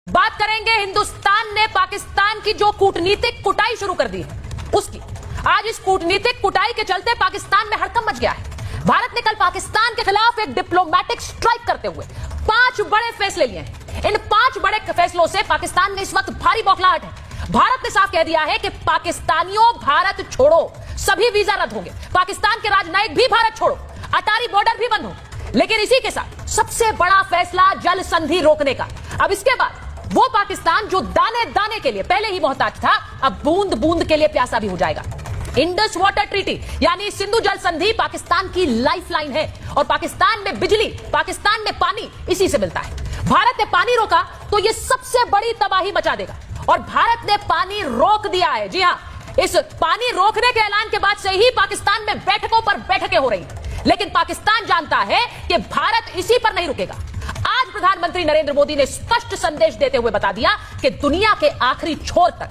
बात करेंगे हिंदुस्तान ने पाकिस्तान की जो कूटनीतिक कुटाई शुरू कर दी है उसकी। आज इस कूटनीतिक कुटाई के चलते पाकिस्तान में हड़कंप मच गया है। भारत ने कल पाकिस्तान के खिलाफ एक डिप्लोमेटिक स्ट्राइक करते हुए 5 बड़े फैसले लिए हैं। इन 5 बड़े फैसलों से पाकिस्तान में इस वक्त भारी बौखलाहट है। भारत ने साफ कह दिया है कि पाकिस्तानियों भारत छोड़ो, सभी वीजा रद्द होंगे। पाकिस्तान के राजनयिक भी भारत छोड़ो, अटारी बॉर्डर भी बंद हो। लेकिन इसी के साथ सबसे बड़ा फैसला जल संधि रोकने का। अब इसके बाद वो पाकिस्तान जो दाने दाने के लिए पहले ही मोहताज था, अब बूंद बूंद के लिए प्यासा भी हो जाएगा। इंडस वाटर ट्रीटी यानी सिंधु जल संधि पाकिस्तान की लाइफलाइन है और पाकिस्तान में बिजली, पाकिस्तान में पानी इसी से मिलता है। भारत ने पानी रोका तो यह सबसे बड़ी तबाही मचा देगा और भारत ने पानी रोक दिया है। जी हां, इस पानी रोकने के ऐलान के बाद से ही पाकिस्तान में बैठकों पर बैठकें हो रही हैं। लेकिन पाकिस्तान जानता है कि भारत इसी पर नहीं रुकेगा। आज प्रधानमंत्री नरेंद्र मोदी ने स्पष्ट संदेश देते हुए बता दिया कि दुनिया के आखिरी छोर तक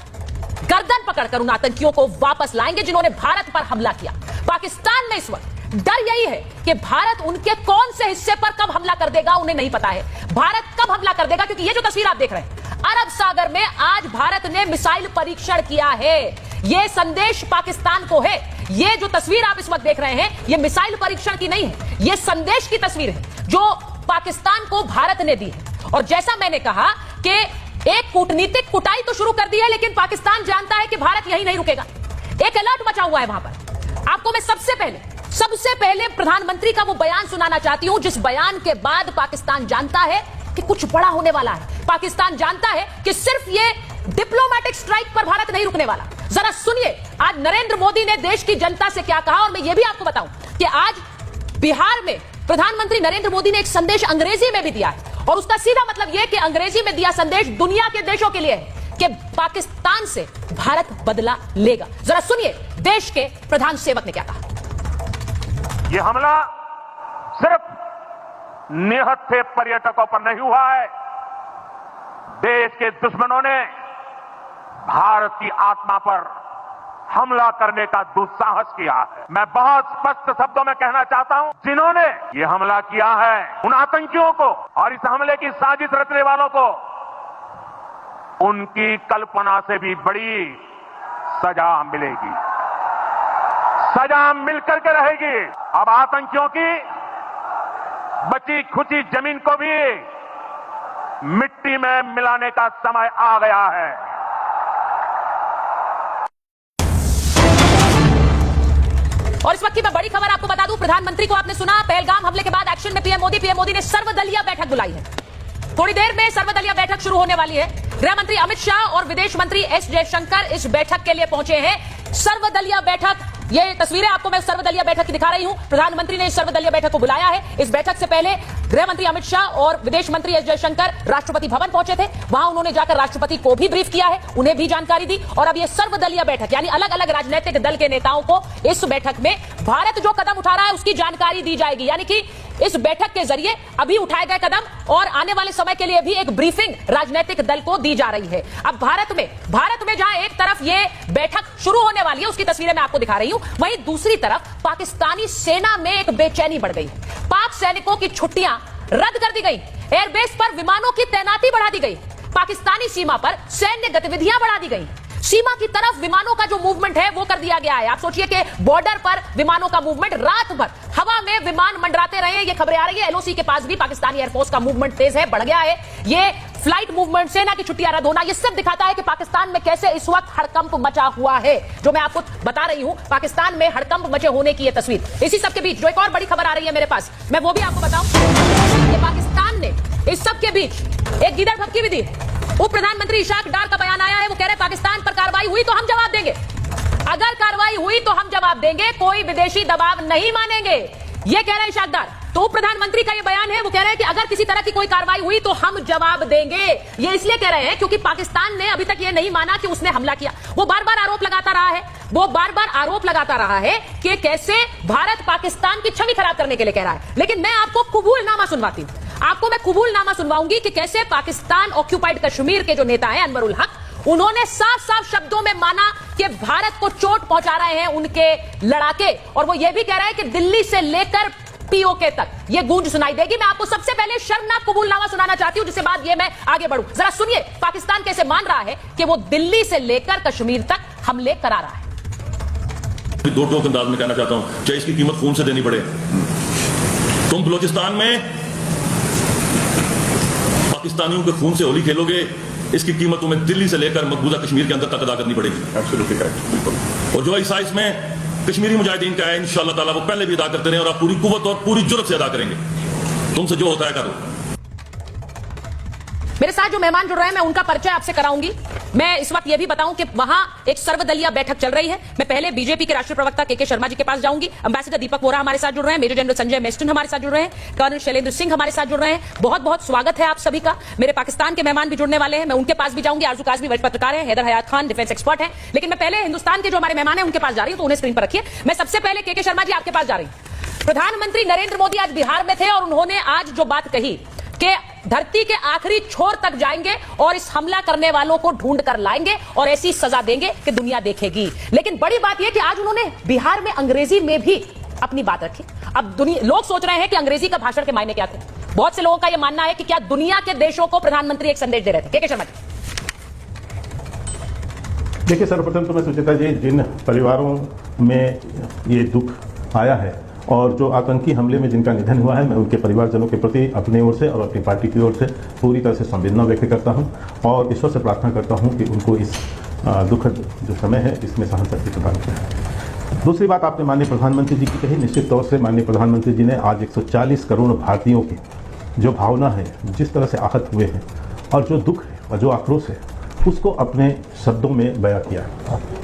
गर्दन पकड़कर उन आतंकियों को वापस लाएंगे जिन्होंने भारत पर हमला किया। पाकिस्तान में इस वक्त डर यही है कि भारत उनके कौन से हिस्से पर कब हमला कर देगा, उन्हें नहीं पता है। भारत कब हमला कर देगा, क्योंकि ये जो तस्वीर आप देख रहे हैं, अरब सागर में आज भारत ने मिसाइल परीक्षण किया है। यह संदेश पाकिस्तान को है। ये जो तस्वीर आप इस वक्त देख रहे हैं, यह मिसाइल परीक्षण की नहीं है, यह संदेश की तस्वीर है जो पाकिस्तान को भारत ने दी है। और जैसा मैंने कहा कि एक कूटनीतिक कुटाई तो शुरू कर दी है, लेकिन पाकिस्तान जानता है कि भारत यही नहीं रुकेगा। एक अलर्ट मचा हुआ है वहां पर। आपको मैं सबसे पहले प्रधानमंत्री का वो बयान सुनाना चाहती हूं, जिस बयान के बाद पाकिस्तान जानता है कि कुछ बड़ा होने वाला है। पाकिस्तान जानता है कि सिर्फ ये डिप्लोमेटिक स्ट्राइक पर भारत नहीं रुकने वाला। जरा सुनिए आज नरेंद्र मोदी ने देश की जनता से क्या कहा। और मैं ये भी आपको बताऊं कि आज बिहार में प्रधानमंत्री नरेंद्र मोदी ने एक संदेश अंग्रेजी में भी दिया है और उसका सीधा मतलब यह कि अंग्रेजी में दिया संदेश दुनिया के देशों के लिए है कि पाकिस्तान से भारत बदला लेगा। जरा सुनिए देश के प्रधान सेवक ने क्या कहा। यह हमला सिर्फ निहत्थे पर्यटकों पर नहीं हुआ है। देश के दुश्मनों ने भारत की आत्मा पर हमला करने का दुस्साहस किया है। मैं बहुत स्पष्ट शब्दों में कहना चाहता हूं, जिन्होंने ये हमला किया है उन आतंकियों को और इस हमले की साजिश रचने वालों को, उनकी कल्पना से भी बड़ी सजा मिलेगी। सजा मिलकर के रहेगी। अब आतंकियों की बची खुची जमीन को भी मिट्टी में मिलाने का समय आ गया है। और इस वक्त की मैं बड़ी खबर आपको बता दूं, प्रधानमंत्री को आपने सुना, पहलगाम हमले के बाद एक्शन में पीएम मोदी ने सर्वदलीय बैठक बुलाई है। थोड़ी देर में सर्वदलीय बैठक शुरू होने वाली है। गृह मंत्री अमित शाह और विदेश मंत्री एस जयशंकर इस बैठक के लिए पहुंचे हैं। सर्वदलीय बैठक, ये तस्वीरें आपको मैं सर्वदलीय बैठक की दिखा रही हूं। प्रधानमंत्री ने इस सर्वदलीय बैठक को बुलाया है। इस बैठक से पहले गृह मंत्री अमित शाह और विदेश मंत्री एस जयशंकर राष्ट्रपति भवन पहुंचे थे। वहां उन्होंने जाकर राष्ट्रपति को भी ब्रीफ किया है, उन्हें भी जानकारी दी। और अब ये सर्वदलीय बैठक यानी अलग अलग राजनीतिक दल के नेताओं को इस बैठक में भारत जो कदम उठा रहा है उसकी जानकारी दी जाएगी। यानी कि इस बैठक के जरिए अभी उठाए गए कदम और आने वाले समय के लिए भी एक ब्रीफिंग राजनीतिक दल को दी जा रही है। अब भारत में जहां एक तरफ ये बैठक शुरू होने वाली है, उसकी तस्वीरें मैं आपको दिखा रही हूं, वहीं दूसरी तरफ पाकिस्तानी सेना में एक बेचैनी बढ़ गई। पाक सैनिकों की छुट्टियां रद्द कर दी गई, एयरबेस पर विमानों की तैनाती बढ़ा दी गई, पाकिस्तानी सीमा पर सैन्य गतिविधियां बढ़ा दी गई, सीमा की तरफ विमानों का जो मूवमेंट है वो कर दिया गया है। आप सोचिए कि बॉर्डर पर विमानों का मूवमेंट, रात भर हवा में विमान मंडराते रहे। ये खबरें आ रही है एलओसी के पास भी पाकिस्तानी एयरफोर्स का मूवमेंट तेज है, बढ़ गया है। ये फ्लाइट मूवमेंट, सेना की छुट्टियां रद्द होना, ये सब दिखाता है कि पाकिस्तान में कैसे इस वक्त हड़कंप मचा हुआ है। जो मैं आपको बता रही हूं, पाकिस्तान में हड़कंप मचे होने की ये तस्वीर। इसी सबके बीच जो एक और बड़ी खबर आ रही है मेरे पास, मैं वो भी आपको बताऊं कि पाकिस्तान ने इस सबके बीच एक गिदड़ भपकी भी दी। उप प्रधानमंत्री इशाक डार का बयान आया है। वो कह रहे पाकिस्तान पर कार्रवाई हुई तो हम जवाब देंगे। अगर कार्रवाई हुई तो हम जवाब देंगे, कोई विदेशी दबाव नहीं मानेंगे, ये कह रहे हैं इशाक डार। तो उप प्रधानमंत्री का ये बयान है, वो कह रहे हैं कि अगर किसी तरह की कोई कार्रवाई हुई तो हम जवाब देंगे। ये इसलिए कह रहे हैं क्योंकि पाकिस्तान ने अभी तक ये नहीं माना कि उसने हमला किया। वो बार बार आरोप लगाता रहा है कि कैसे भारत पाकिस्तान की छवि खराब करने के लिए कह रहा है। लेकिन मैं आपको कबूलनामा सुनवाती हूं, आपको मैं कबूलनामा सुनवाऊंगी कि कैसे पाकिस्तान ऑक्यूपाइड कश्मीर के जो नेता हैं अनवरुल हक, उन्होंने साफ साफ शब्दों में माना कि भारत को चोट पहुंचा रहे हैं उनके लड़ाके। और वो ये भी कह रहे हैं कि दिल्ली से लेकर पीओके तक ये गूंज सुनाई देगी। मैं आपको सबसे पहले शर्मनाक कबूलनामा सुनाना चाहती हूं, जिसके बाद ये मैं आगे बढ़ूं। जरा सुनिए, पाकिस्तान कैसे मान रहा है कि वो दिल्ली से लेकर कश्मीर तक हमले करा रहा है। दो टोक अंदाज में कहना चाहता हूं, चाहे इसकी कीमत खून से देनी पड़े। तुम बलूचिस्तान में पाकिस्तानियों के खून से होली खेलोगे, इसकी कीमत तुम्हें दिल्ली से लेकर मकबूजा कश्मीर के अंदर तक अदा करनी पड़ेगी। एब्सोल्युटली करेक्ट, बिल्कुल। और जो हिस्सा इसमें कश्मीरी मुजाहिदीन का है, इंशाअल्लाह ताला वो पहले भी अदा करते रहे और आप पूरी कुव्वत और पूरी जुर्रत से अदा करेंगे। तुमसे जो होता है करो। मेरे साथ जो मेहमान जुड़ रहे हैं, मैं उनका परिचय आपसे कराऊंगी। मैं इस वक्त यह भी बताऊं कि वहां एक सर्वदलीय बैठक चल रही है। मैं पहले बीजेपी के राष्ट्रीय प्रवक्ता के शर्मा जी के पास जाऊंगी। एम्बेसडर दीपक वोरा हमारे साथ जुड़ रहे हैं, मेजर जनरल संजय मेस्टन हमारे साथ जुड़ रहे हैं, कर्नल शैलेंद्र सिंह हमारे साथ जुड़ रहे हैं। बहुत बहुत स्वागत है आप सभी का। मेरे पाकिस्तान के मेहमान भी जुड़ने वाले हैं, मैं उनके पास भी जाऊंगी। आरजू काज़मी वरिष्ठ पत्रकार है, हैदर हयात खान डिफेंस एक्सपर्ट है। लेकिन मैं पहले हिंदुस्तान के जो हमारे मेहमान है उनके पास जा रही हूं, तो उन्हें स्क्रीन पर रखिए। मैं सबसे पहले के शर्मा जी आपके पास जा रही हूं। प्रधानमंत्री नरेंद्र मोदी आज बिहार में थे और उन्होंने आज जो बात कही कि धरती के आखिरी छोर तक जाएंगे और इस हमला करने वालों को ढूंढ कर लाएंगे और ऐसी सजा देंगे कि दुनिया देखेगी। लेकिन बड़ी बात यह कि आज उन्होंने बिहार में अंग्रेजी में भी अपनी बात रखी। अब लोग सोच रहे हैं कि अंग्रेजी का भाषण के मायने क्या थे। बहुत से लोगों का यह मानना है कि क्या दुनिया के देशों को प्रधानमंत्री एक संदेश दे रहे थे। के शर्मा जी, देखिए, सर्वप्रथम तो मैं सुचेता जी, जिन परिवारों में ये दुख आया है और जो आतंकी हमले में जिनका निधन हुआ है, मैं उनके परिवारजनों के प्रति अपनी ओर से और अपनी पार्टी की ओर से पूरी तरह से संवेदना व्यक्त करता हूं और ईश्वर से प्रार्थना करता हूं कि उनको इस दुखद जो समय है इसमें सहन शक्ति प्रदान करें। दूसरी बात आपने माननीय प्रधानमंत्री जी की कही। निश्चित तौर से माननीय प्रधानमंत्री जी ने आज 140 करोड़ भारतीयों की जो भावना है, जिस तरह से आहत हुए हैं और जो दुख है और जो आक्रोश है, उसको अपने शब्दों में बयां किया।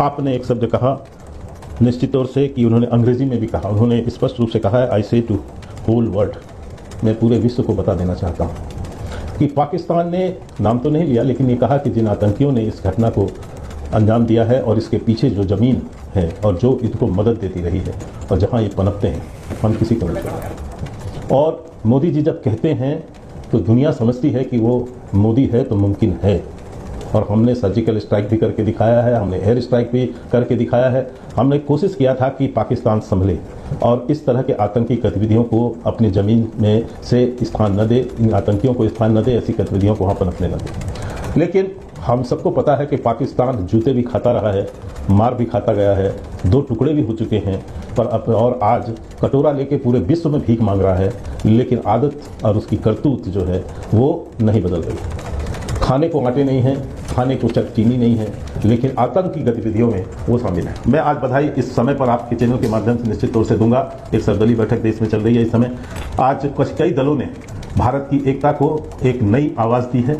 आपने एक शब्द कहा निश्चित तौर से कि उन्होंने अंग्रेजी में भी कहा, उन्होंने स्पष्ट रूप से कहा है, आई से टू होल वर्ल्ड, मैं पूरे विश्व को बता देना चाहता हूँ कि पाकिस्तान ने नाम तो नहीं लिया, लेकिन ये कहा कि जिन आतंकियों ने इस घटना को अंजाम दिया है और इसके पीछे जो ज़मीन है और जो इनको मदद देती रही है और जहाँ ये पनपते हैं, हम किसी को नहीं करेंगे। और मोदी जी जब कहते हैं तो दुनिया समझती है कि वो मोदी है तो मुमकिन है। और हमने सर्जिकल स्ट्राइक भी करके दिखाया है, हमने एयर स्ट्राइक भी करके दिखाया है। हमने कोशिश किया था कि पाकिस्तान संभले और इस तरह के आतंकी गतिविधियों को अपनी ज़मीन में से स्थान न दे, इन आतंकियों को स्थान न दे, ऐसी गतिविधियों को वहाँ पनपने न दे। लेकिन हम सबको पता है कि पाकिस्तान जूते भी खाता रहा है, मार भी खाता गया है, 2 टुकड़े भी हो चुके हैं, पर और आज कटोरा लेके पूरे विश्व में भीख मांग रहा है। लेकिन आदत और उसकी करतूत जो है वो नहीं बदल रही। खाने को आटे नहीं है, खाने को चीनी नहीं है, लेकिन आतंक की गतिविधियों में वो शामिल है। मैं आज बधाई इस समय पर आपके चैनल के माध्यम से निश्चित तौर से दूंगा। एक सर्वदलीय बैठक देश में चल रही है इस समय। आज कई दलों ने भारत की एकता को एक नई आवाज़ दी है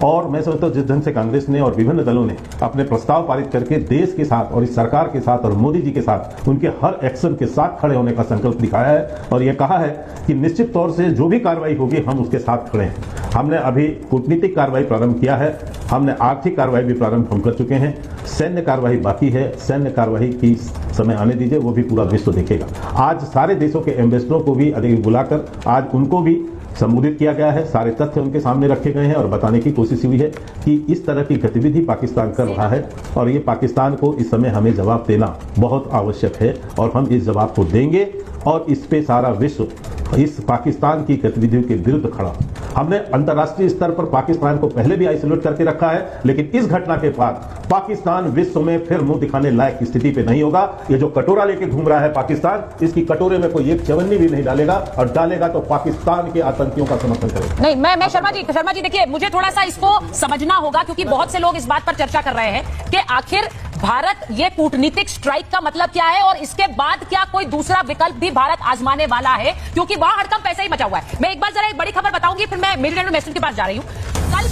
और मैं समझता हूँ जिस ढंग से कांग्रेस ने और विभिन्न दलों ने अपने प्रस्ताव पारित करके देश के साथ और इस सरकार के साथ और मोदी जी के साथ उनके हर एक्शन के साथ खड़े होने का संकल्प दिखाया है और ये कहा है कि निश्चित तौर से जो भी कार्रवाई होगी हम उसके साथ खड़े हैं। हमने अभी कूटनीतिक कार्रवाई प्रारंभ किया है, हमने आर्थिक कार्रवाई भी प्रारंभ हम कर चुके हैं, सैन्य कार्रवाई बाकी है। सैन्य कार्रवाई की समय आने दीजिए, वो भी पूरा विश्व देखेगा। आज सारे देशों के एम्बेसडरों को भी अधिक बुलाकर आज उनको भी संबोधित किया गया है, सारे तथ्य उनके सामने रखे गए हैं और बताने की कोशिश हुई है कि इस तरह की गतिविधि पाकिस्तान कर रहा है और ये पाकिस्तान को इस समय हमें जवाब देना बहुत आवश्यक है और हम इस जवाब को देंगे और इस पे सारा विश्व इस पाकिस्तान की गतिविधियों के विरुद्ध खड़ा। हमने अंतर्राष्ट्रीय स्तर पर पाकिस्तान को पहले भी आइसोलेट करके रखा है, लेकिन इस घटना के बाद पाकिस्तान विश्व में फिर मुंह दिखाने लायक की स्थिति पे नहीं होगा। ये जो कटोरा लेके घूम रहा है पाकिस्तान, इसकी कटोरे में कोई एक चवन्नी भी नहीं डालेगा और डालेगा तो पाकिस्तान के आतंकियों का समर्थन करेगा। नहीं, मैं शर्मा जी देखिए, मुझे थोड़ा सा इसको समझना होगा क्योंकि बहुत से लोग इस बात पर चर्चा कर रहे हैं कि आखिर भारत ये कूटनीतिक स्ट्राइक का मतलब क्या है और इसके बाद क्या कोई दूसरा विकल्प भी भारत आजमाने वाला है, क्योंकि वहां हड़कंप पैसा ही मचा हुआ है। मैं एक बार जरा एक बड़ी खबर बताऊंगी, फिर मैं मेजर जनरल मेस्टन के पास जा रही हूं। कल